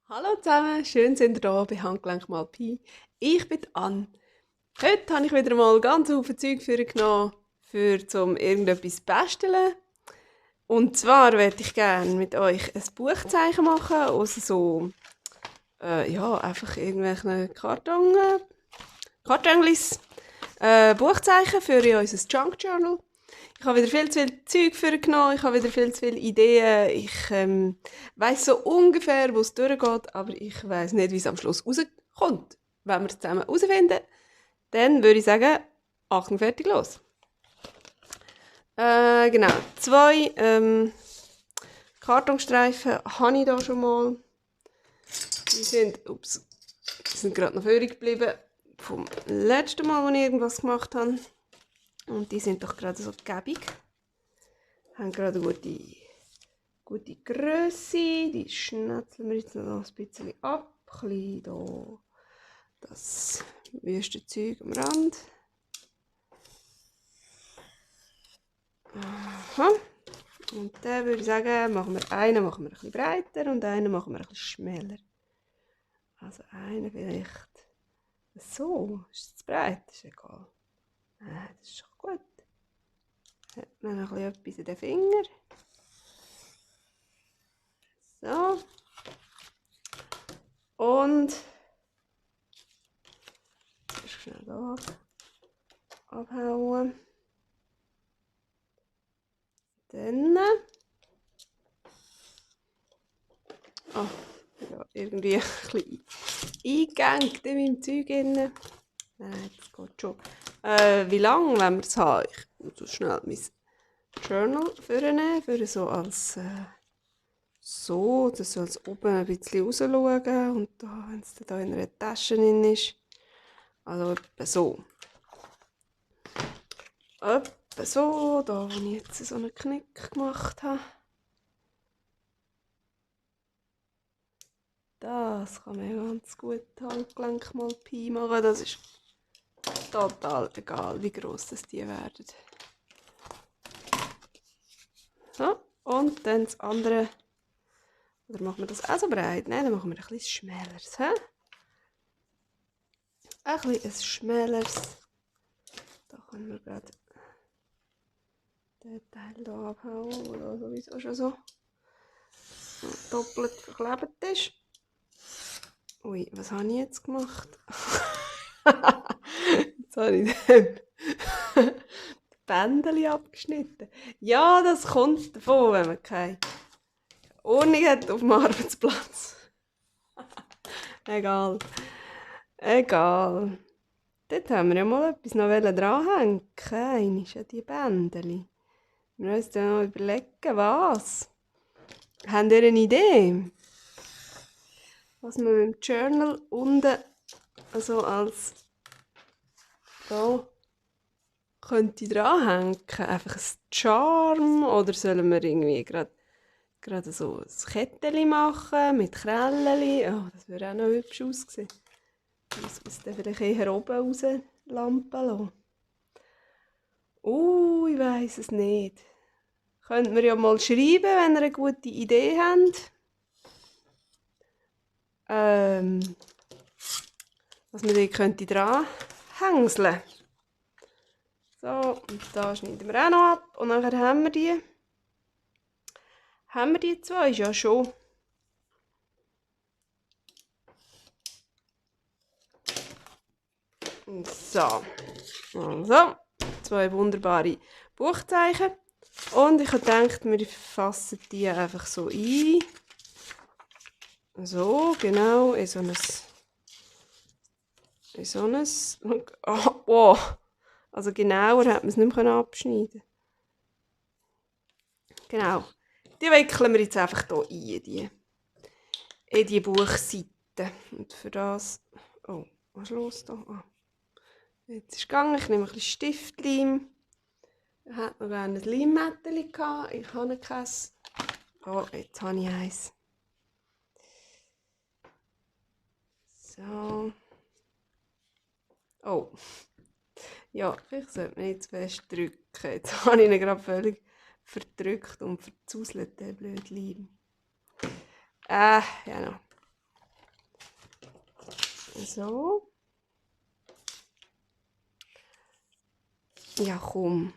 Hallo zusammen, schön sind ihr da bei Handgelenk mal Pi. Ich bin Ann. Heute habe ich wieder mal ganz viele Zeug genommen, um irgendetwas zu basteln. Und zwar werde ich gerne mit euch ein Buchzeichen machen aus so, ja, einfach irgendwelchen Kartonglis. Buchzeichen für unser Junk Journal. Ich habe wieder viel zu viel Zeug genommen, ich habe wieder viel zu viele Ideen. Ich weiss so ungefähr, wo es durchgeht, aber ich weiss nicht, wie es am Schluss rauskommt. Wenn wir es zusammen herausfinden, dann würde ich sagen, Achtung, fertig, los. Genau, zwei Kartonstreifen habe ich da schon mal. Die sind gerade noch übrig geblieben vom letzten Mal, als ich irgendwas gemacht habe. Und die sind doch gerade so gäbig. Haben gerade eine gute Grösse. Die schnetzeln wir jetzt noch ein bisschen ab. Ein bisschen hier das wüste Zeug am Rand. Aha. Und dann würde ich sagen, einen machen wir ein bisschen breiter und einen machen wir ein bisschen schmäler. Also einen vielleicht so. Ist es zu breit? Ist egal. Das ist doch gut. Hat man noch ein bisschen etwas in den Finger. So. Und schnell hier abhauen. Dann. Oh, ja, irgendwie ein bisschen eingegangen in meinem Zeug. Nein, das geht schon. Wie lange wollen wir es haben? Ich muss so schnell mein Journal vornehmen, für so als so, dass soll es oben ein bisschen rausschauen und da, wenn es da in einer Tasche drin ist, also etwa so. Etwa so, da wo ich jetzt so einen Knick gemacht habe. Das kann man ganz gut Handgelenk mal Pi machen, das ist total egal, wie gross das die werden. So, und dann das andere. Oder machen wir das auch so breit? Nein, dann machen wir ein bisschen schmäleres. Ein bisschen schmäleres. Da können wir gerade den Teil hier abhauen, der sowieso schon so doppelt verklebt ist. Ui, was habe ich jetzt gemacht? Jetzt habe ich den Bändchen abgeschnitten. Ja, das kommt davon, wenn man keine Ordnung hat auf dem Arbeitsplatz. Egal. Egal. Dort haben wir ja mal etwas noch dranhängen. Kein ist ja die Bändchen. Wir müssen uns dann noch überlegen, was. Habt ihr eine Idee? Was man im Journal unten also als da könnte dranhängen? Einfach ein Charm oder sollen wir irgendwie gerade so ein Kettchen machen mit Krällen? Oh, das würde auch noch hübsch aussehen. Muss man es dann vielleicht eher oben raus lampen lassen? Ich weiss es nicht. Könnt mir ja mal schreiben, wenn ihr eine gute Idee habt. Was man die könnte dran hängseln. So, und da schneiden wir auch noch ab. Und nachher haben wir die. Haben wir die zwei? Ja schon. So. Also, zwei wunderbare Buchzeichen. Und ich habe gedacht, wir fassen die einfach so ein. So, genau, in so ein oh, wow. Also genauer hat man es nicht mehr abschneiden. Genau. Die wickeln wir jetzt einfach hier in die Buchseite. Und für das... Oh, was ist los da? Ah. Jetzt ist es gegangen. Ich nehme ein bisschen Stiftleim. Ich hatte noch gerne ein Leimmättchen gehabt. Ich habe keins. Oh, jetzt habe ich eins. So. Oh. Ja, vielleicht sollte man nicht zu fest drücken. Jetzt habe ich ihn gerade völlig verdrückt und verzuselt, den blöden Leim. Ja noch. So. Ja, komm.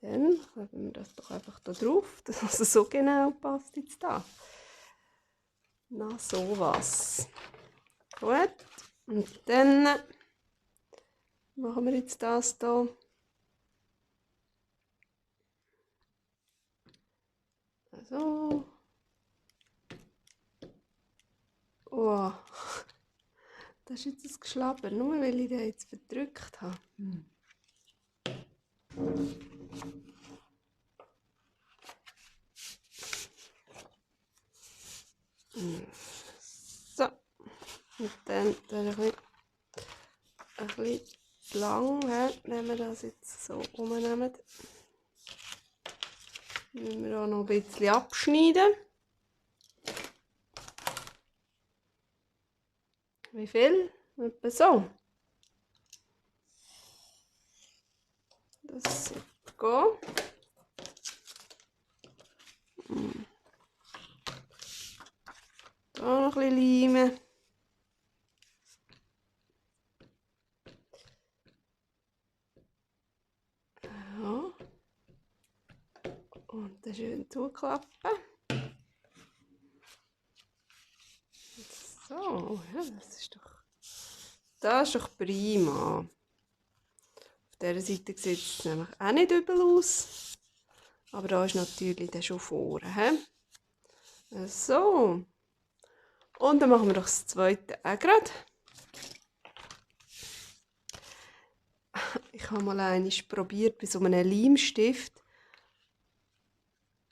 Dann kleben wir das doch einfach da drauf, dass es so genau passt jetzt da. Na, sowas. Gut. Und dann machen wir jetzt das hier. So. Oh. Das ist jetzt ein Geschlapper, nur weil ich den jetzt verdrückt habe. So. Und dann ein bisschen lang, wenn wir das jetzt so umnehmen. Müssen wir auch noch ein bisschen abschneiden. Wie viel? Etwa so. Das sollte gehen. Da noch ein bisschen Leim. Ja. Und dann schön zuklappen. So, ja, das ist doch prima. Auf dieser Seite sieht es nämlich auch nicht übel aus. Aber da ist natürlich dann schon vorne. So. Und dann machen wir doch das zweite auch gerade. Ich habe mal einmal probiert, bei so einem Leimstift.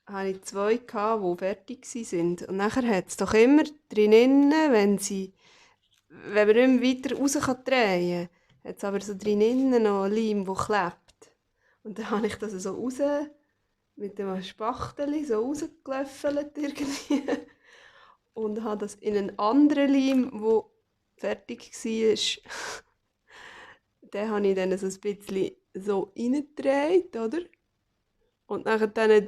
Hatte ich 2, die fertig waren. Und nachher hat es doch immer drinnen, wenn man nicht mehr weiter raus drehen kann, hat es aber so drinnen noch Leim, der klebt. Und dann habe ich das so raus, mit dem Spachtel so rausgelöffelt irgendwie. Und habe das in einen anderen Leim, der fertig war, den habe ich dann so ein bisschen so reingedreht, oder? Und nachher dann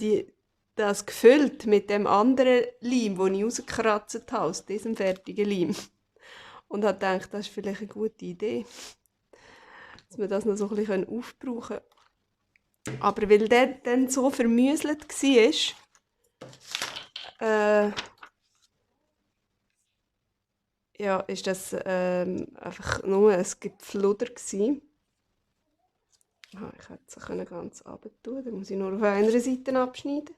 das gefüllt mit dem anderen Leim, den ich rausgekratzt habe, aus diesem fertigen Leim. Und habe gedacht, das ist vielleicht eine gute Idee, dass wir das noch so ein bisschen aufbrauchen können. Aber weil der dann so vermüselt war, ja, ist das einfach nur ein Gefluder gewesen. Aha, ich hätte es ganz runter tun, dann muss ich nur auf einer Seite abschneiden.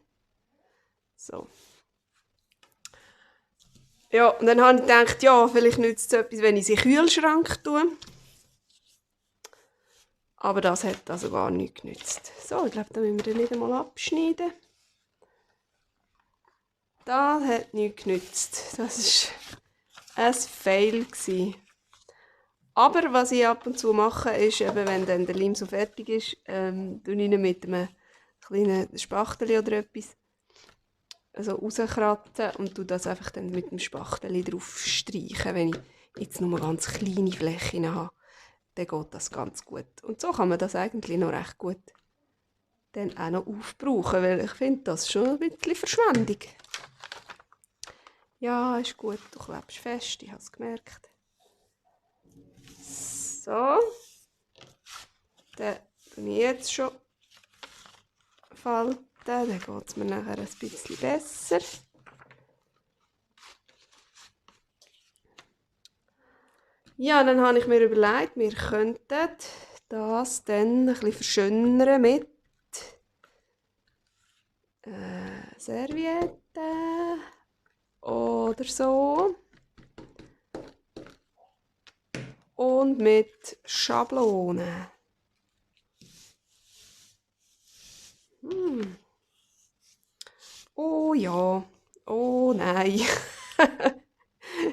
So. Ja, und dann habe ich gedacht, ja, vielleicht nützt es etwas, wenn ich sie in den Kühlschrank tue. Aber das hat also gar nichts genützt. So, ich glaube, da müssen wir den nicht einmal abschneiden. Das hat nichts genützt. Das war ein Fail. Aber was ich ab und zu mache, ist, eben, wenn dann der Leim so fertig ist, tue ich ihn mit einem kleinen Spachtel oder etwas also rauskratzen und tue das einfach dann mit dem Spachtel drauf streichen. Wenn ich jetzt nur ganz kleine Flächen habe, dann geht das ganz gut. Und so kann man das eigentlich noch recht gut dann auch noch aufbrauchen, weil ich finde das schon ein bisschen Verschwendung. Ja, ist gut, du klebst fest, ich habe es gemerkt. So, dann tue ich jetzt schon falten, dann geht es mir nachher ein bisschen besser. Ja, dann habe ich mir überlegt, wir könnten das dann ein bisschen verschönern mit Servietten oder so. Und mit Schablonen. Oh ja. Oh nein.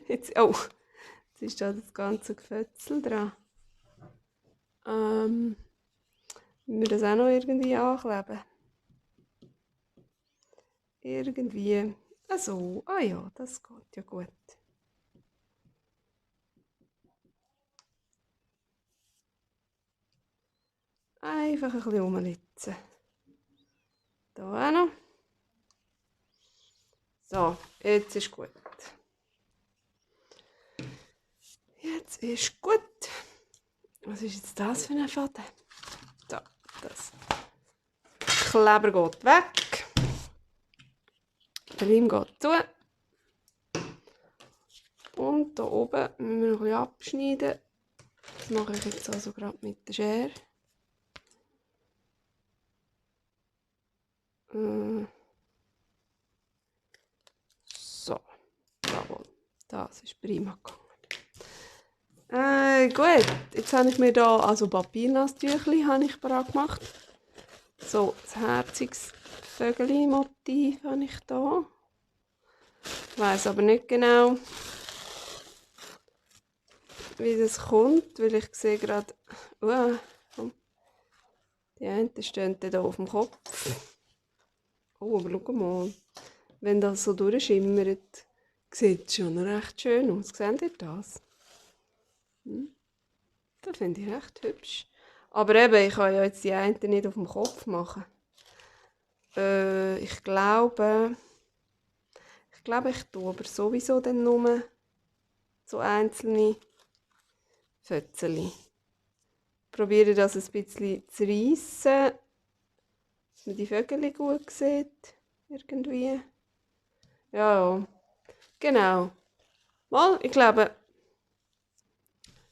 Jetzt ist da das ganze Gefötzel dran. Müssen wir das auch noch irgendwie ankleben? Irgendwie. Also, ah ja, das geht ja gut. Einfach ein bisschen rumlitzen. Da auch noch. So, jetzt ist gut. jetzt ist gut. Was ist jetzt das für ein Faden? So, das. Der Kleber geht weg. Der Leim geht zu. Und hier oben müssen wir noch ein bisschen abschneiden. Das mache ich jetzt also gerade mit der Schere. So, jawohl. Das ist prima gegangen. Gut, jetzt habe ich mir hier also Papiernasstüchli parat gemacht. So, das herziges Vögeli-Motiv habe ich hier. Ich weiss aber nicht genau, wie das kommt, weil ich sehe gerade, die einen stehen hier auf dem Kopf. Oh, aber schau mal, wenn das so durchschimmert, sieht es schon recht schön aus. Seht ihr das? Das finde ich recht hübsch. Aber eben, ich kann ja jetzt die einen nicht auf dem Kopf machen. Ich glaube, ich tue aber sowieso dann nur so einzelne Fötzeli. Probiere das ein bisschen zu reissen, dass man die Vögel gut sieht. Irgendwie. Ja, genau. Mal, ich glaube,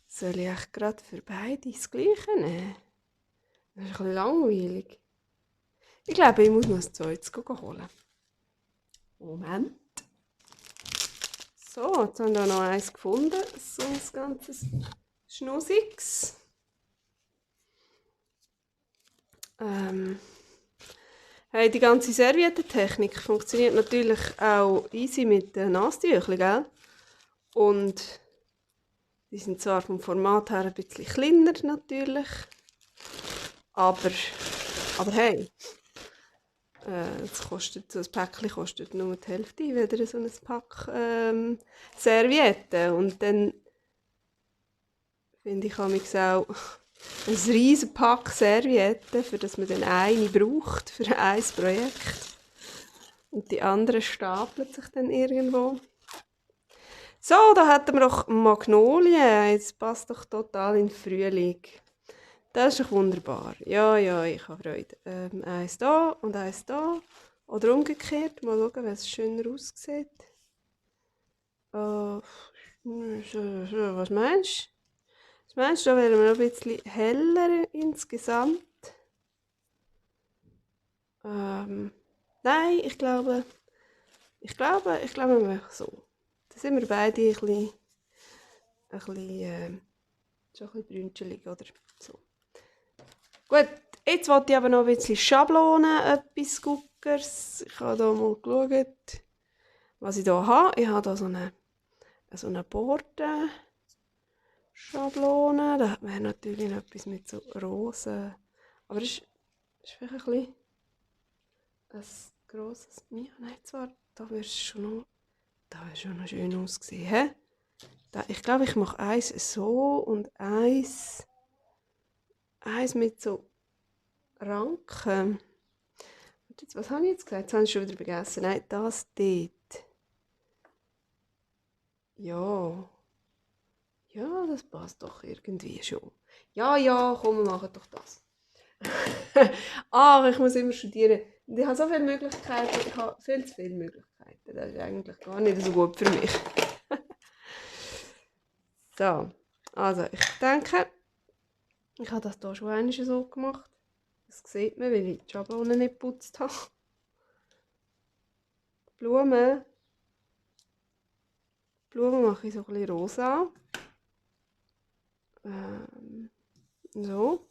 soll ich echt gerade für beide das Gleiche nehmen? Das ist ein bisschen langweilig. Ich glaube, ich muss noch ein zweites holen. Moment. So, jetzt haben wir noch eins gefunden. So ein ganzes Schnussiges. Hey, die ganze Serviettentechnik funktioniert natürlich auch easy mit den Nasstüchern, gell? Und die sind zwar vom Format her ein bisschen kleiner natürlich, aber hey, so ein Päckchen kostet nur die Hälfte, wieder so ein Pack Servietten. Und dann finde ich auch ein riesen Pack Servietten, für das man dann eine braucht für ein Projekt. Und die anderen stapeln sich dann irgendwo. So, da hätten wir noch Magnolien. Jetzt passt doch total in den Frühling. Das ist doch wunderbar. Ja, ich habe Freude. Eins da und eins da. Oder umgekehrt. Mal schauen, wie es schöner aussieht. Was meinst du? Was meinst du, da wären wir noch ein bisschen heller insgesamt? Nein, ich glaube, wir machen so. Da sind wir beide ein bisschen schon ein bisschen brünschelig, oder so. Gut, jetzt wollte ich aber noch ein bisschen Schablonen, etwas Guckers. Ich habe hier mal geschaut, was ich hier habe. Ich habe hier so eine Borderschablone. Da wäre natürlich noch etwas mit so Rosen. Aber es ist vielleicht ein bisschen ein grosses... Ja, nein, zwar, da wäre es schon noch schön ausgesehen. He? Ich glaube, ich mache eins so und eins mit so Ranken. Was habe ich jetzt gesagt? Jetzt habe ich schon wieder vergessen. Nein, das dort. Ja, das passt doch irgendwie schon. Ja, komm, wir machen doch das. Ich muss immer studieren. Ich habe so viele Möglichkeiten. Ich habe viel zu viele Möglichkeiten. Das ist eigentlich gar nicht so gut für mich. So, also ich denke, ich habe das hier schon einmal so gemacht. Das sieht man, weil ich die Schablone nicht geputzt habe. Blumen mache ich so ein bisschen rosa. So.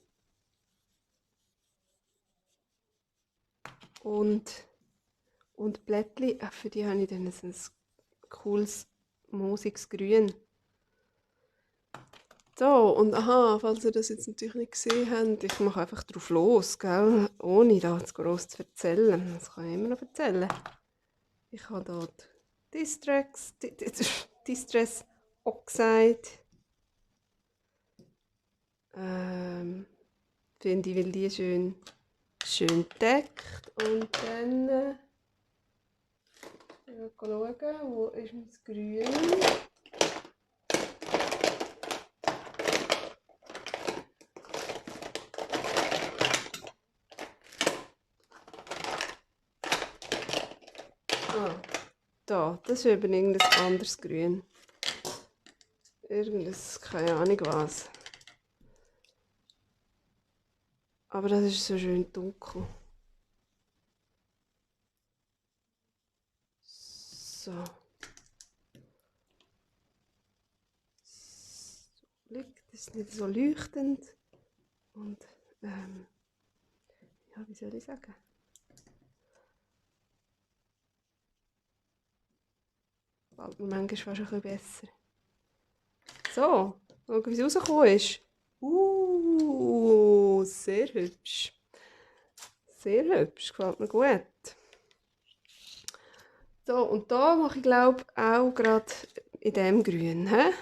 Und Blättchen, für die habe ich dann ein cooles, moosiges Grün. So, und falls ihr das jetzt natürlich nicht gesehen habt, ich mache einfach drauf los, gell? Ohne da zu gross zu erzählen. Das kann ich immer noch erzählen. Ich habe dort Distress Oxide. Finde ich, weil die schön deckt. Und dann schauen, wo ist mein Grün? Da, das ist eben irgendein anderes Grün. Irgendes, keine Ahnung was. Aber das ist so schön dunkel. So. Das ist nicht so leuchtend. Und, ja, wie soll ich sagen? Gefällt mir manchmal fast ein bisschen besser. So, schau, wie es rausgekommen ist. Sehr hübsch. Sehr hübsch, gefällt mir gut. So, und da mache ich glaube auch gerade in diesem Grün. He?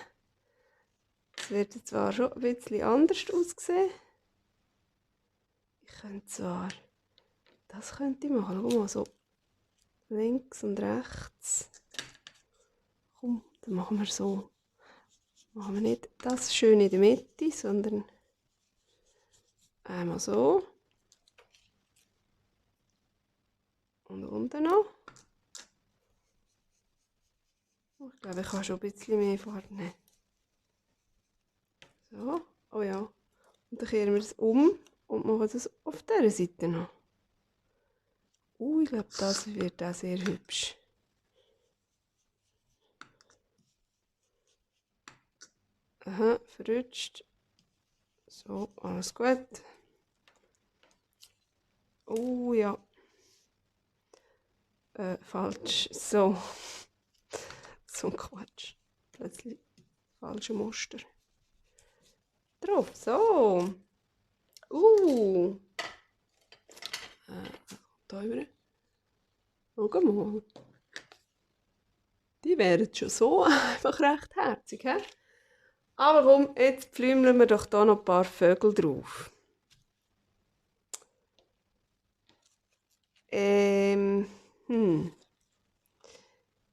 Das wird zwar schon ein bisschen anders aussehen. Ich könnte zwar, das könnte ich machen. Schau mal, so links und rechts. Komm, dann machen wir so. Machen wir nicht das schön in der Mitte, sondern einmal so. Und unten noch. Ich glaube, ich kann schon ein bisschen mehr Farbe nehmen. So, oh ja. Und dann kehren wir es um und machen das auf dieser Seite noch. Ich glaube, das wird auch sehr hübsch. Aha, verrutscht. So, alles gut. Oh ja. Falsch. So. So ein Quatsch. Plötzlich falsche Muster. Drauf. So. Da rüber. Schau mal. Die wären schon so einfach recht herzig, he? Aber komm, jetzt pflümeln wir doch da noch ein paar Vögel drauf.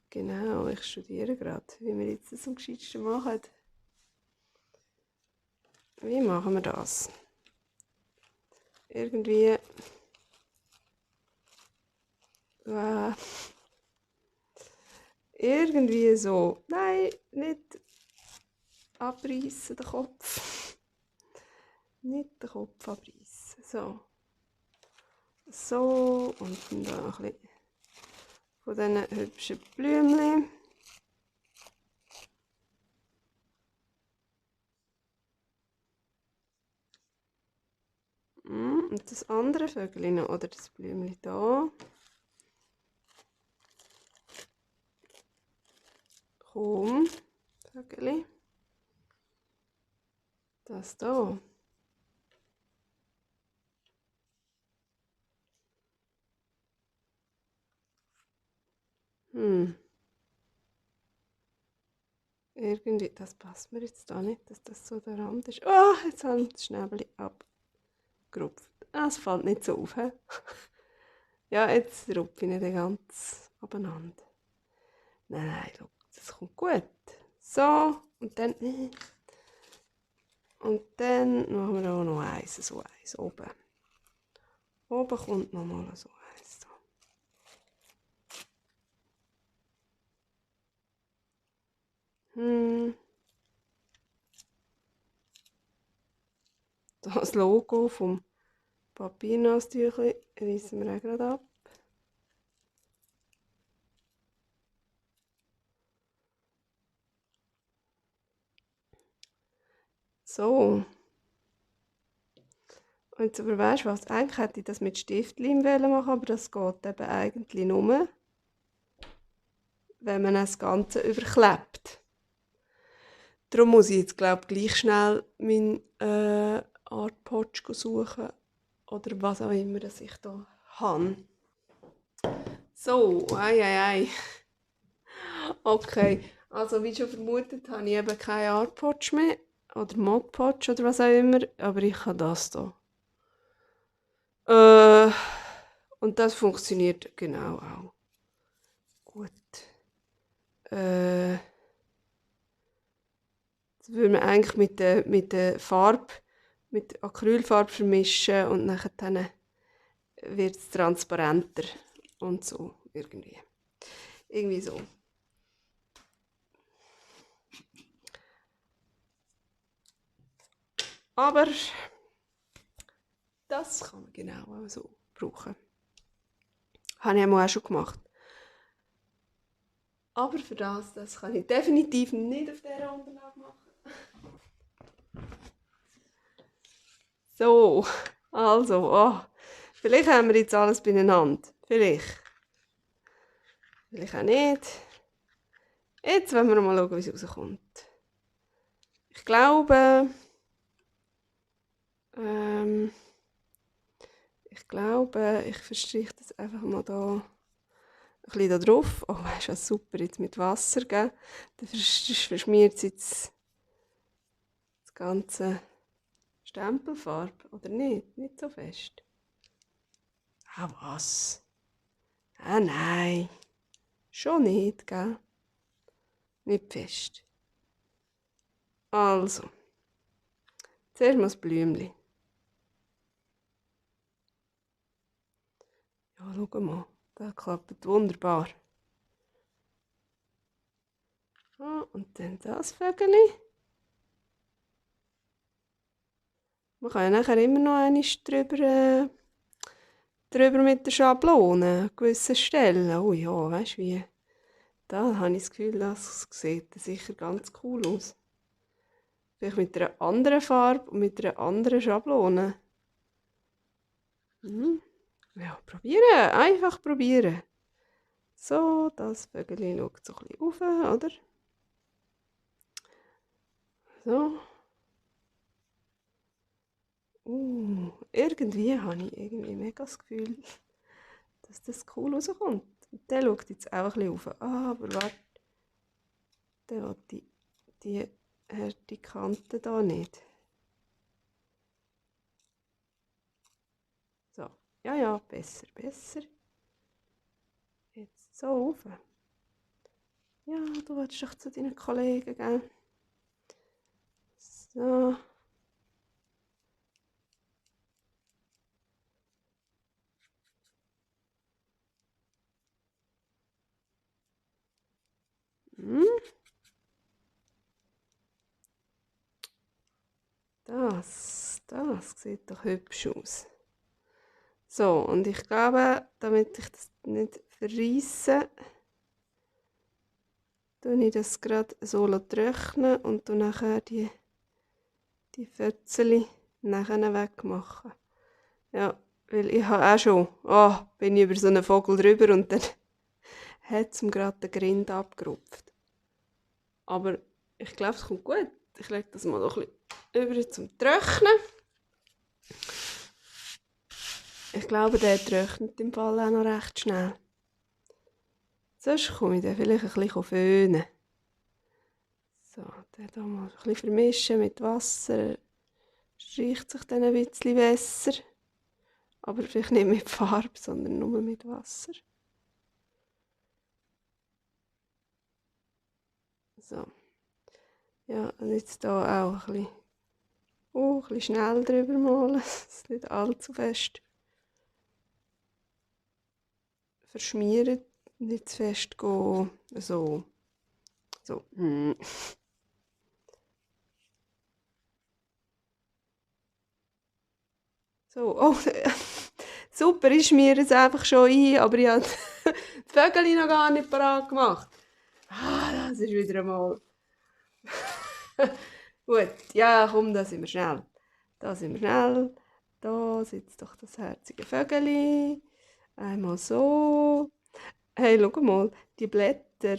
Genau, ich studiere gerade, wie wir jetzt das am gescheitsten machen. Wie machen wir das? Irgendwie... irgendwie so. Nein, nicht abreißen den Kopf. Nicht den Kopf abreißen. So. So. Und dann da ein bisschen von diesen hübschen Blümchen. Und das andere Vögelchen noch, oder das Blümchen da. Komm, Vögeli. Das da. Irgendwie, das passt mir jetzt da nicht, dass das so der Rand ist. Oh, jetzt habe ich das Schnäbeli abgerupft. Es fällt nicht so auf, he? Ja, jetzt rupfe ich nicht ganz abeinander. Nein, schau, das kommt gut. So, und dann... Und dann machen wir auch noch eins, so eins oben. Oben kommt nochmal so eins. Das Logo vom Papiernastüchli reissen wir auch gerade ab. So. Und jetzt aber weißt du was, eigentlich hätte ich das mit Stiftleim machen, aber das geht eben eigentlich nur, wenn man das Ganze überklebt. Darum muss ich jetzt, glaube ich, gleich schnell meinen Artpotsch suchen oder was auch immer das ich da habe. So, ei. Okay, also wie schon vermutet, habe ich eben keinen Artpotsch mehr oder Modpotsch oder was auch immer, aber ich habe das hier. Und das funktioniert genau auch. Gut. Das würde man eigentlich mit der Farbe, mit Acrylfarbe vermischen und nachher dann wird es transparenter und so irgendwie. Irgendwie so. Aber das kann man genau auch so brauchen. Habe ich auch schon gemacht. Aber für das kann ich definitiv nicht auf dieser Unterlage machen. So, also, vielleicht haben wir jetzt alles beieinander. Vielleicht. Vielleicht auch nicht. Jetzt wollen wir mal schauen, wie es rauskommt. Ich glaube, ich verstreiche das einfach mal da ein bisschen da drauf. Oh, weißt du was, super, jetzt mit Wasser, gell? Dann verschmiert es jetzt das ganze Stempelfarbe, oder nicht? Nicht so fest. Ah, was? Ah, nein. Schon nicht, gell? Nicht fest. Also, zuerst mal das Blümchen. Ja, schau mal, das klappt wunderbar. Und dann das Vögeli. Man kann ja nachher immer noch einmal drüber mit der Schablone an gewissen Stellen. Oh ja, weißt du wie? Da habe ich das Gefühl, das sieht sicher ganz cool aus. Vielleicht mit einer anderen Farbe und mit einer anderen Schablone. Ja, probieren. Einfach probieren. So, das Vögel schaut so ein bisschen rauf, oder? So. Irgendwie habe ich mega das Gefühl, dass das cool rauskommt. Und der schaut jetzt auch ein bisschen rauf. Aber warte. Der will die harte Kante da nicht. So. Ja, besser. Jetzt so rauf. Ja, du willst doch zu deinen Kollegen, gell? So. Das sieht doch hübsch aus. So, und ich glaube, damit ich das nicht verreisse, tue ich das gerade so trocknen und tue nachher die Fötzeli nachher wegmachen. Ja, weil ich habe auch schon, bin ich über so einen Vogel drüber und dann hat es ihm gerade den Grind abgerupft. Aber ich glaube, es kommt gut. Ich lege das mal noch ein bisschen über zum Trocknen. Ich glaube, der trocknet im Fall auch noch recht schnell. Sonst komme ich den vielleicht ein bisschen föhnen. So, den hier mal ein bisschen vermischen mit Wasser. Riecht sich dann ein bisschen besser. Aber vielleicht nicht mit Farbe, sondern nur mit Wasser. So. Ja, und jetzt hier auch ein bisschen schnell drüber malen, dass es nicht allzu fest verschmiert, nicht zu fest gehen. So. So, super, ich schmiere es einfach schon ein, aber ich habe die Vögel noch gar nicht parat gemacht. Das ist wieder einmal... Gut, ja, komm, da sind wir schnell. Da sitzt doch das herzige Vögeli. Einmal so. Hey, schau mal, die Blätter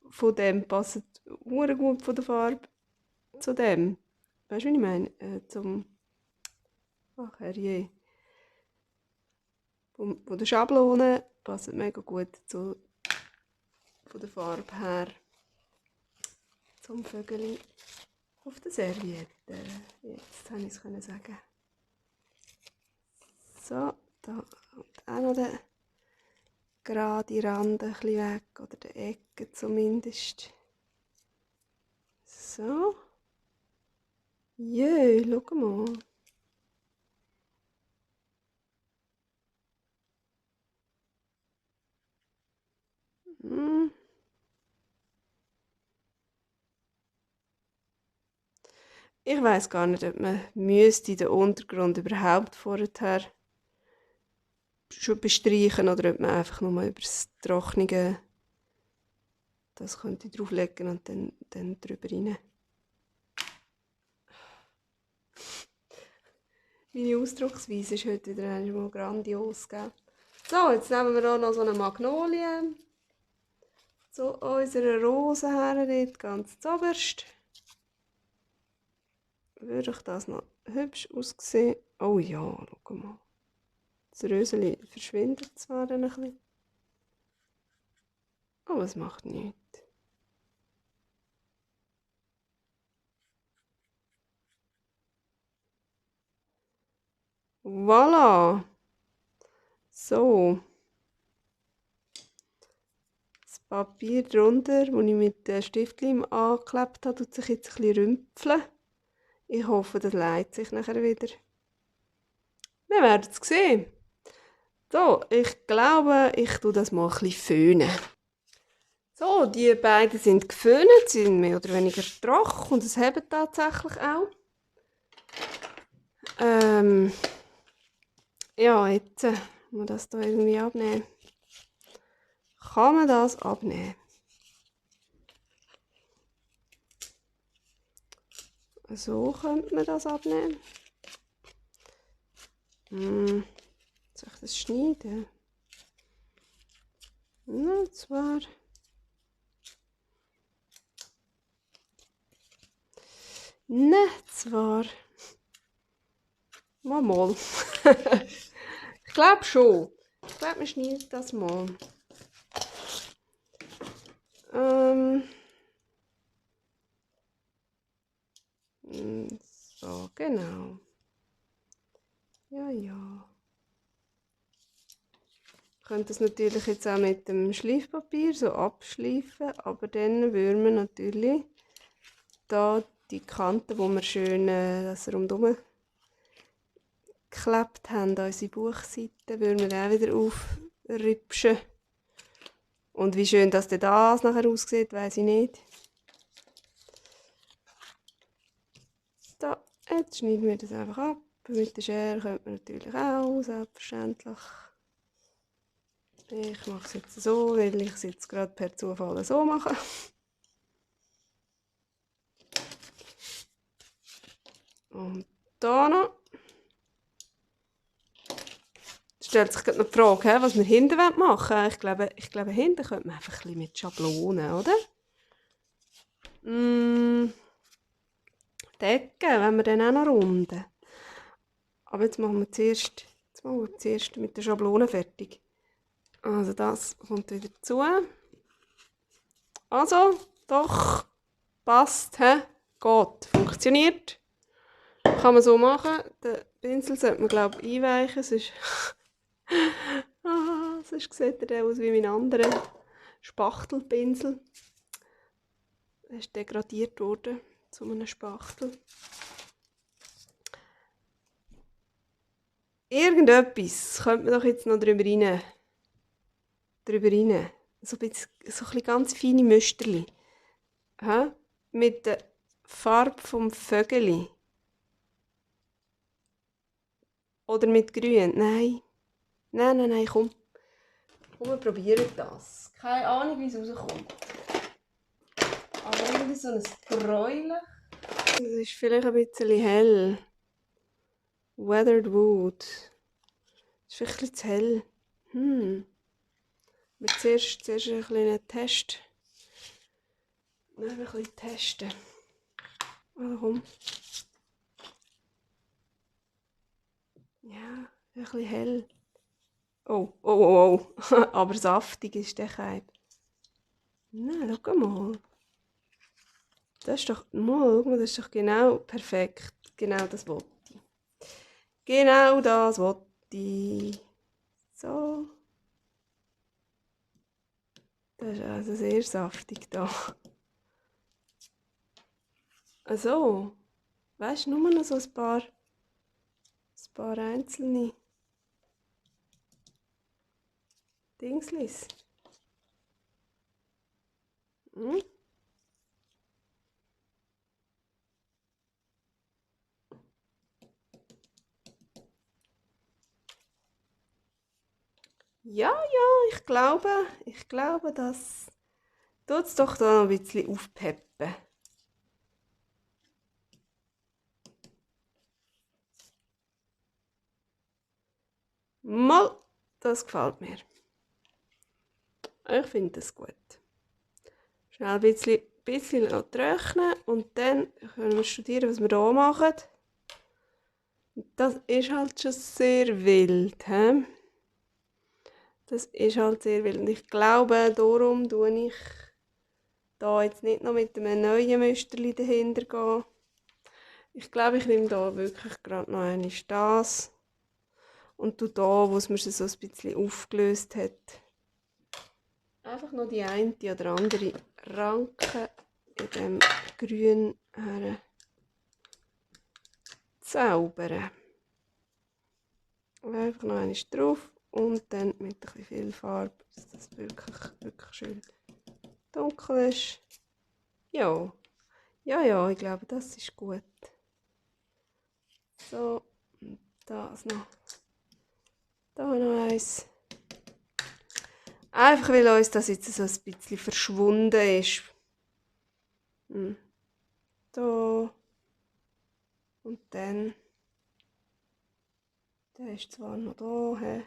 von dem passen sehr gut von der Farbe zu dem. Weißt du, wie ich meine? Ach herrje. Von der Schablone passt mega gut von der Farbe her zum Vögeli auf der Serviette. Jetzt habe ich es sagen. So, da kommt auch noch der gerade Rand ein bisschen weg, oder die Ecke zumindest. So. Jö, schau mal. Hm. Ich weiß gar nicht, ob man müsste den Untergrund überhaupt vorher schon bestreichen oder ob man einfach nur über das Trocknige das könnte drauflegen und dann drüber rein. Meine Ausdrucksweise ist heute wieder einmal grandios, gell? So, jetzt nehmen wir auch noch so eine Magnolie zu unserer Rose her, dort ganz zuoberst. Würde ich das noch hübsch aussehen? Oh ja, schau mal. Das Röseli verschwindet zwar dann ein bisschen, aber es macht nichts. Voilà! So. Das Papier drunter, das ich mit Stiftleim angeklebt habe, tut sich jetzt ein bisschen rümpfeln. Ich hoffe, das leitet sich nachher wieder. Wir werden es sehen. So, ich glaube, ich tue das mal ein bisschen föhnen. So, die beiden sind geföhnt, sind mehr oder weniger trocken und es haben tatsächlich auch. Ja, jetzt muss man das hier irgendwie abnehmen. Kann man das abnehmen? So könnte man das abnehmen. Soll ich das schneiden? Na, zwar. Zwar. Mal. Ich glaube schon. Ich glaube, wir schneiden das mal. So, genau. Ja, ja. Ich könnte das natürlich jetzt auch mit dem Schleifpapier so abschleifen, aber dann würden wir natürlich da die Kanten, wo wir schön das rundherum geklebt haben, an unsere Buchseite, würden wir auch wieder aufrübschen. Und wie schön das nachher aussieht, weiss ich nicht. Da, jetzt schneiden wir das einfach ab. Mit der Schere könnte man natürlich auch, selbstverständlich. Ich mache es jetzt so, weil ich es jetzt gerade per Zufall so mache. Und da noch. Stellt sich gerade noch die Frage, was wir hinten machen wollen. Ich glaube, hinten könnte man einfach ein bisschen mit Schablonen, oder? Die Ecken, wenn wir dann auch noch runden. Aber jetzt machen wir zuerst mit der Schablone fertig. Also das kommt wieder zu. Also, doch, passt, he? Geht, funktioniert. Kann man so machen. Den Pinsel sollte man, glaube ich, einweichen, sonst sieht er aus wie mein anderer Spachtelpinsel. Er ist degradiert worden zu einem Spachtel. Irgendetwas könnte man doch jetzt noch drüber rein. So ein bisschen ganz feine Müsterli. Mit der Farbe vom Vögeli. Oder mit Grün. Nein, komm. Komm, wir probieren das. Keine Ahnung, wie es rauskommt. Aber irgendwie so ein Gräulich. Das ist vielleicht ein bisschen hell. Weathered Wood. Das ist vielleicht ein bisschen zu hell. Wir zuerst ein bisschen testen. Ein bisschen testen. Also komm. Ja, ein bisschen hell. Oh. Aber saftig ist der Keim. Nein, schau mal. Das ist doch, das ist doch genau perfekt. Genau das wollte ich. Genau das wollte ich. So. Das ist also sehr saftig da. Also, weißt du, nur noch so ein paar einzelne Dingslis. Hm? Ja, ich glaube, das tut es doch da noch ein bisschen aufpeppen. Mal, das gefällt mir. Ich finde das gut. Schnell ein bisschen noch trocknen und dann können wir studieren, was wir hier machen. Das ist halt schon sehr wild. He? Das ist halt sehr wild. Und ich glaube, darum tue ich da jetzt nicht noch mit einem neuen Müsterli dahinter gehen. Ich glaube, ich nehme da wirklich gerade noch einmal das. Und tu da, wo es mir so ein bisschen aufgelöst hat, einfach noch die eine oder andere Ranke in dem Grün her zaubern. Einfach noch einmal drauf und dann mit ein bisschen viel Farbe, dass das wirklich schön dunkel ist. Ja, ich glaube, das ist gut. So, und das noch. Da noch eins. Einfach weil uns das jetzt so ein bisschen verschwunden ist. Da. Und dann. Der ist zwar noch da. He.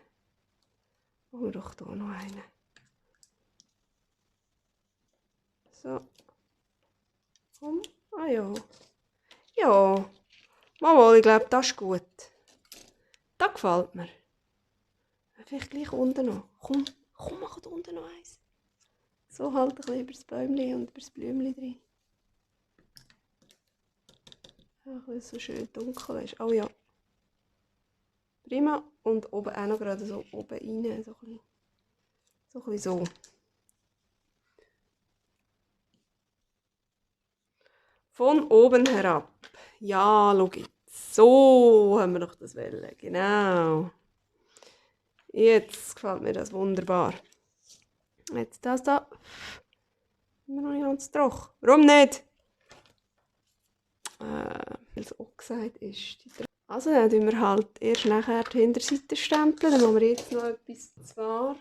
Machen wir doch hier noch einen. So. Komm. Ah ja. Ja. Mama, ich glaube, das ist gut. Das gefällt mir. Vielleicht gleich unten noch. Komm, mach da unten noch eins. So halt ein bisschen über das Bäumchen und über das Blümchen drin. Weil es so schön dunkel ist. Oh ja. Prima. Und oben auch noch gerade so oben rein. So ein bisschen so. Von oben herab. Ja, schau jetzt. So haben wir doch das wollen. Genau. Jetzt gefällt mir das wunderbar. Jetzt das da. Immer noch nicht ganz trocken. Warum nicht? Weil es auch gesagt ist. Also dann tun wir halt erst nachher die Hinterseite stempeln. Dann machen wir jetzt noch etwas, zwar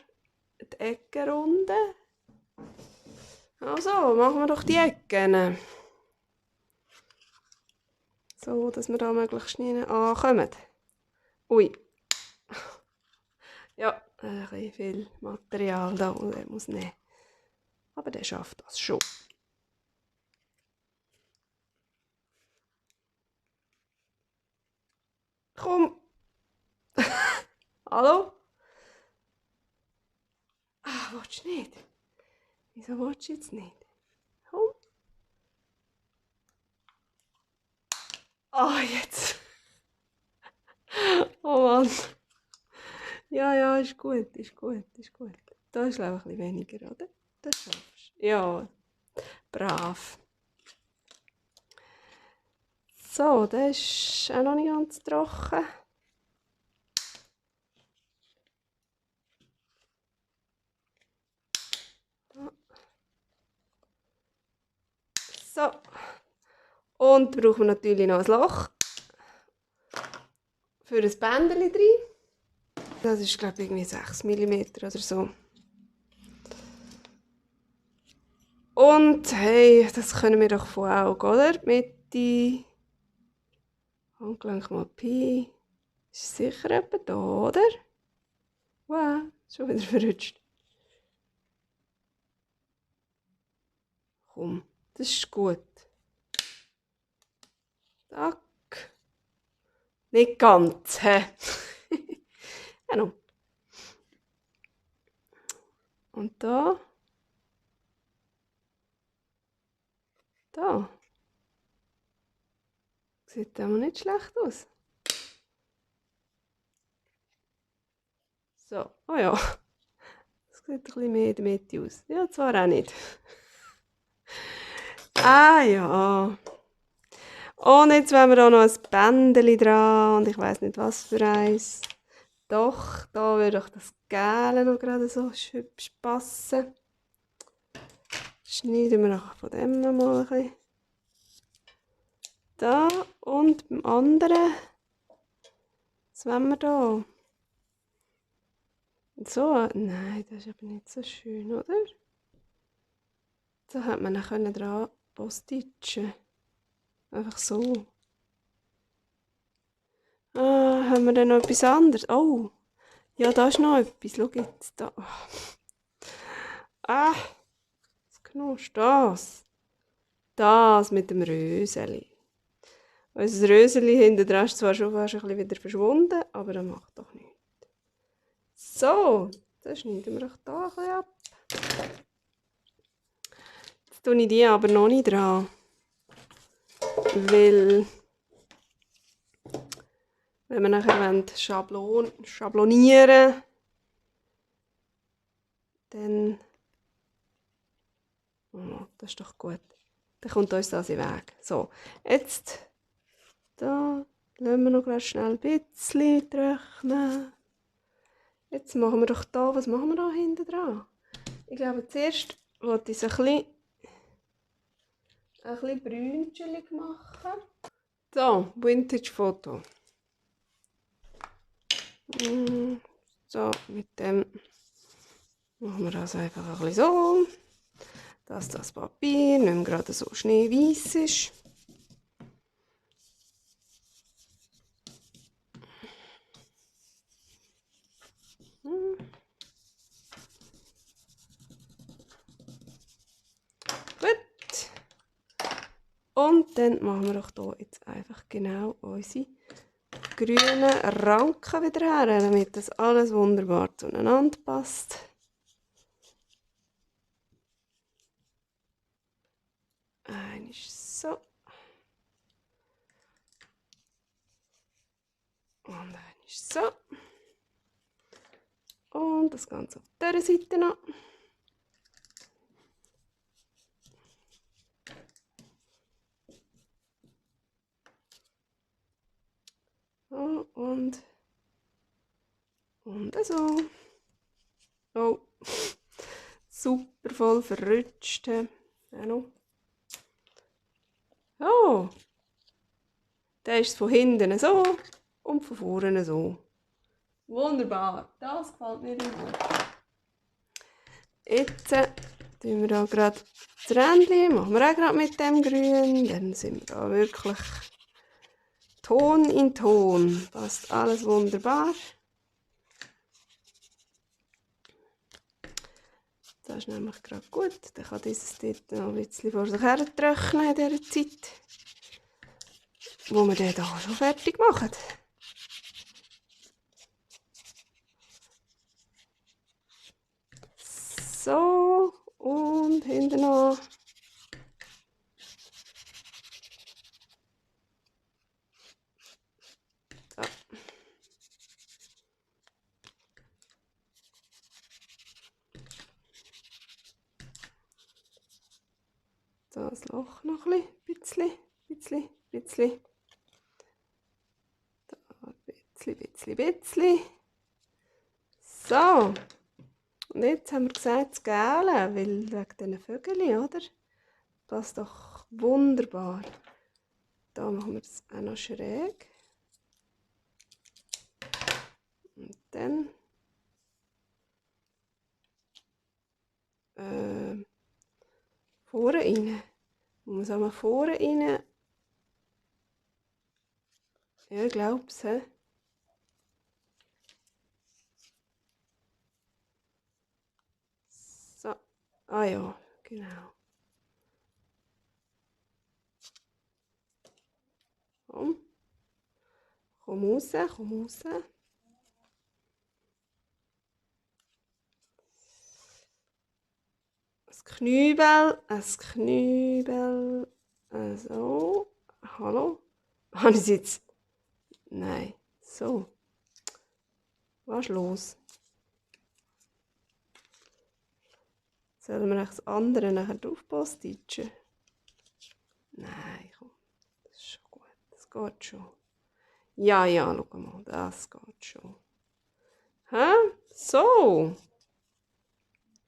die Eckenrunde. Also, machen wir doch die Ecken. So, dass wir da möglichst nie ankommen. Ui. Ja, ein bisschen viel Material da, das er muss nehmen. Aber der schafft das schon. Komm! Hallo? Ah, willst du nicht? Wieso willst du jetzt nicht? Komm! Ah, jetzt! Oh Mann! Ja, ist gut. Da ist glaube ich ein bisschen weniger, oder? Das schaffst du. Ja, brav. So, der ist auch noch nicht ganz trocken. So. Und brauchen wir natürlich noch ein Loch für ein Bändchen drin. Das ist glaube ich irgendwie 6 mm oder so. Und hey, das können wir doch von Augen, oder? Mitte. Handgelenk mal Pi. Ist sicher etwa da, oder? Wow, schon wieder verrutscht. Komm, das ist gut. Tack. Nicht ganz, hä? Genau. Und da. Da. Sieht aber nicht schlecht aus. So, oh ja. Das sieht ein bisschen mehr in der Mitte aus. Ja, zwar auch nicht. Ah ja. Und jetzt wollen wir auch noch ein Bändchen dran und ich weiß nicht was für eins. Doch, da würde doch das Gelbe noch gerade so hübsch passen. Schneiden wir nachher von dem mal ein bisschen. Da und beim anderen. Was wollen wir da? So, nein, das ist aber nicht so schön, oder? Da hätte man dann dran postitschen. Einfach so. Ah, haben wir dann noch etwas anderes? Oh, ja, da ist noch etwas. Schau jetzt da. Ah, was knurrt das? Das mit dem Röseli. Unser Röseli hinten dran ist zwar schon fast ein bisschen wieder verschwunden, aber das macht doch nichts. So, dann schneiden wir doch da ein bisschen ab. Jetzt tue ich die aber noch nicht dran. Weil, wenn wir nachher schablonieren, dann... Oh, das ist doch gut. Dann kommt uns das in den Weg. So, jetzt... Da lassen wir noch gleich schnell ein bisschen trocknen. Jetzt machen wir doch da... Was machen wir da hinten dran? Ich glaube, zuerst wollte ich es ein bisschen brünschelig machen. So, Vintage-Foto. So, mit dem machen wir das einfach ein bisschen so, dass das Papier nicht mehr gerade so schneeweiß ist. Gut. Und dann machen wir doch hier jetzt einfach genau unsere grünen Ranken wieder her, damit das alles wunderbar zueinander passt. Einmal so. Und einmal so. Und das Ganze auf dieser Seite noch. So, und so. Oh, super voll verrutscht. Oh, da ist es von hinten so und von vorne so. Wunderbar, das gefällt mir gut. Jetzt tun wir da gerade das Rändchen, machen wir auch gerade mit dem Grün. Dann sind wir da wirklich Ton in Ton. Passt alles wunderbar. Das ist nämlich gerade gut. Dann kann dieses dort noch ein bisschen vor sich her trocknen in dieser Zeit, wo wir den hier schon fertig machen. So, und hinten noch. So. Das Loch noch ein bisschen. Da ein bisschen. So. Und jetzt haben wir gesagt, das Gelbe, weil wegen diesen Vögeln, oder? Passt doch wunderbar. Da machen wir es auch noch schräg. Und dann vorne rein. Man muss einmal vorne rein. Ja, ich glaube es. So. Ah ja, genau. Komm raus, komm raus. Ein Knübel. So. Hallo? Habe ich es jetzt? Nein. So. Was ist los? Sollen wir das andere nachher drauf postitschen? Nein, komm. Das ist schon gut. Das geht schon. Ja, schau mal. Das geht schon. Hä? So.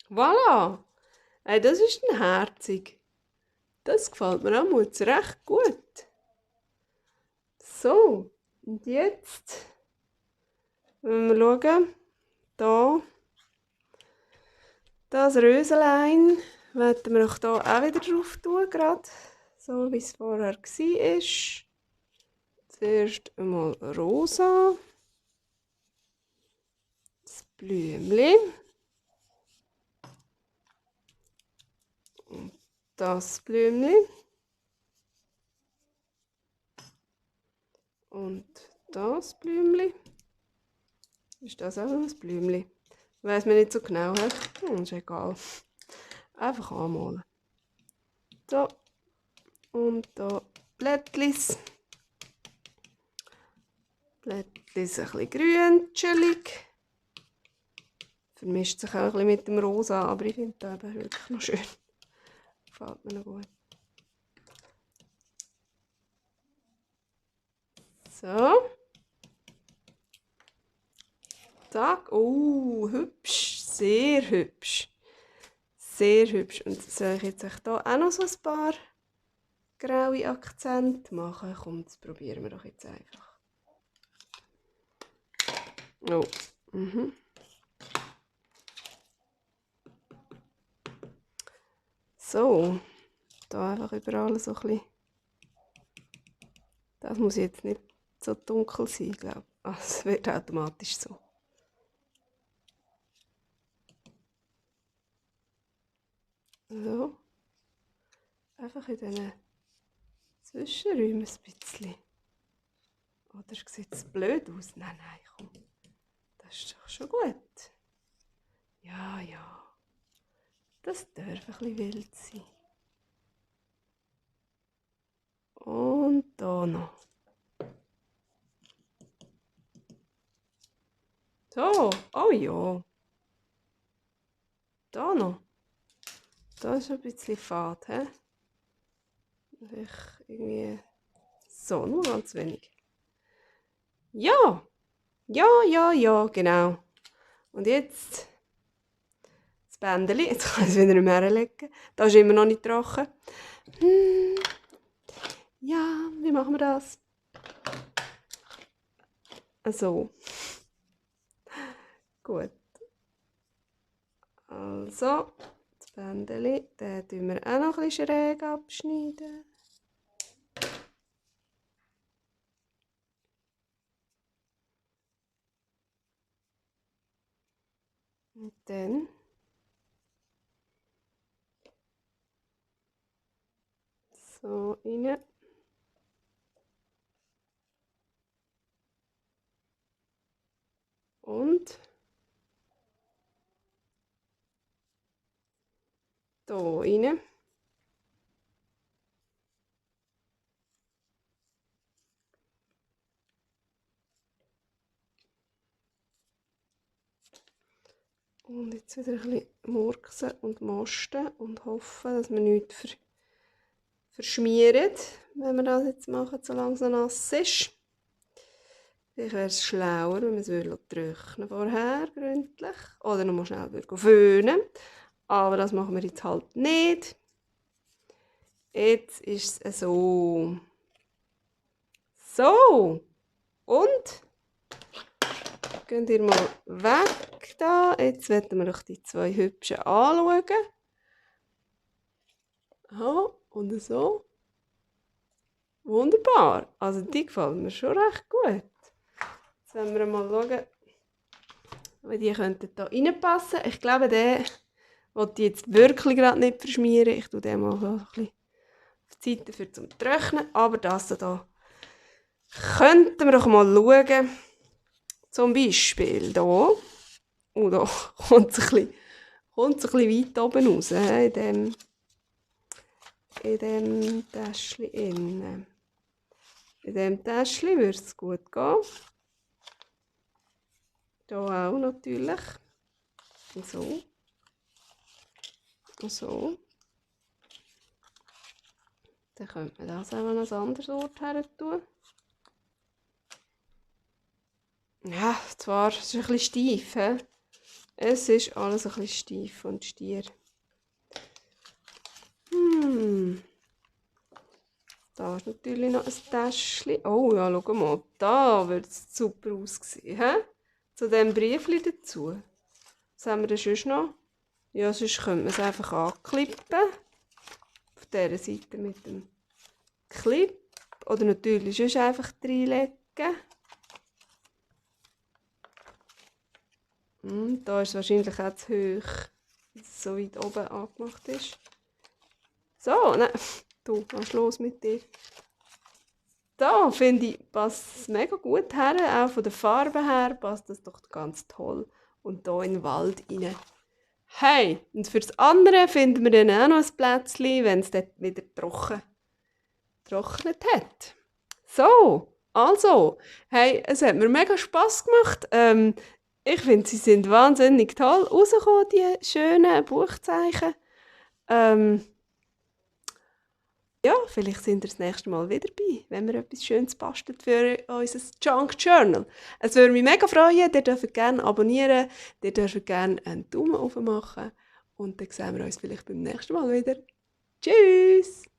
Voilà. Hey, das ist ein herzig. Das gefällt mir auch jetzt recht gut. So, und jetzt, wenn wir schauen, da, das Röselein werden wir auch hier auch wieder drauf tun, gerade so wie es vorher war. Zuerst einmal rosa, das Blümchen und das Blümchen und das Blümchen. Ist das auch ein Blümchen? Weiss man nicht so genau. Ist egal. Einfach anmalen. So. Und da Blättlis. Blättlis ein bisschen grün, chillig. Vermischt sich auch ein bisschen mit dem Rosa, aber ich finde das eben wirklich noch schön. Gefällt mir noch gut. So. Zack. Oh, hübsch. Sehr hübsch. Sehr hübsch. Und soll ich jetzt hier auch noch so ein paar graue Akzente machen? Komm, das probieren wir doch jetzt einfach. Oh. So. Da einfach überall so ein bisschen. Das muss jetzt nicht so dunkel sein, glaube ich. Ah, es wird automatisch so. So. Einfach in diesen Zwischenräumen ein bisschen. Oder sieht es blöd aus? Nein, nein, komm. Das ist doch schon gut. Ja, ja. Das darf ein bisschen wild sein. Und da noch. So, oh ja. Da noch. Da ist ein bisschen fad, hä? Irgendwie so, nur ganz wenig. Ja, ja, ja, ja, genau. Und jetzt das Bändchen. Jetzt kann ich es wieder herlegen. Das ist immer noch nicht trocken. Ja, wie machen wir das? So. Gut. Also, das Bändchen, den tun wir auch noch ein bisschen schräg abschneiden. Und dann so rein. Und hier rein. Und jetzt wieder ein bisschen murksen und mosten und hoffen, dass wir nichts verschmieren, wenn wir das jetzt machen, solange es noch nass ist. Vielleicht wäre es schlauer, wenn wir es trocknen vorher gründlich oder noch mal schnell föhnen. Aber das machen wir jetzt halt nicht. Jetzt ist es so. So. Und? Geht ihr mal weg da. Jetzt werden wir doch die zwei Hübschen anschauen. Aha, und so. Wunderbar. Also die gefallen mir schon recht gut. Jetzt wollen wir mal schauen, wie die könnten da reinpassen. Ich glaube, den will ich jetzt wirklich gerade nicht verschmieren. Ich tue den mal so ein bisschen auf die Seite für zum Trocknen. Aber das hier könnten wir doch mal schauen. Zum Beispiel hier. Und da kommt es ein bisschen weit oben raus. In dem Täschchen innen. In dem Täschchen würde es gut gehen. Hier auch natürlich. So. So. Dann könnte man das auch an einen anderen Ort her tun. Ja, zwar ist es ein bisschen steif. He? Es ist alles ein bisschen steif und stier. Da ist natürlich noch ein Täschchen. Oh ja, schau mal, da wird es super aussehen. He? Zu diesem Briefchen dazu. Was haben wir denn sonst noch? Ja, sonst könnte man es einfach anklippen. Auf dieser Seite mit dem Clip. Oder natürlich sonst einfach reinlegen. Da ist es wahrscheinlich auch zu hoch, dass es so weit oben angemacht ist. So, nein, du, was ist los mit dir? Da finde ich, passt es mega gut her, auch von der Farbe her passt das doch ganz toll. Und hier in den Wald rein. Hey, und für das andere finden wir dann auch noch ein Plätzchen, wenn es dort wieder getrocknet hat. So, also, hey, es hat mir mega Spass gemacht. Ich finde, sie sind wahnsinnig toll rausgekommen, die schönen Buchzeichen. Ja, vielleicht sind wir das nächste Mal wieder dabei, wenn wir etwas Schönes basteln für unser Junk Journal. Es würde mich mega freuen, ihr dürft gerne abonnieren, ihr dürft gerne einen Daumen hoch machen und dann sehen wir uns vielleicht beim nächsten Mal wieder. Tschüss!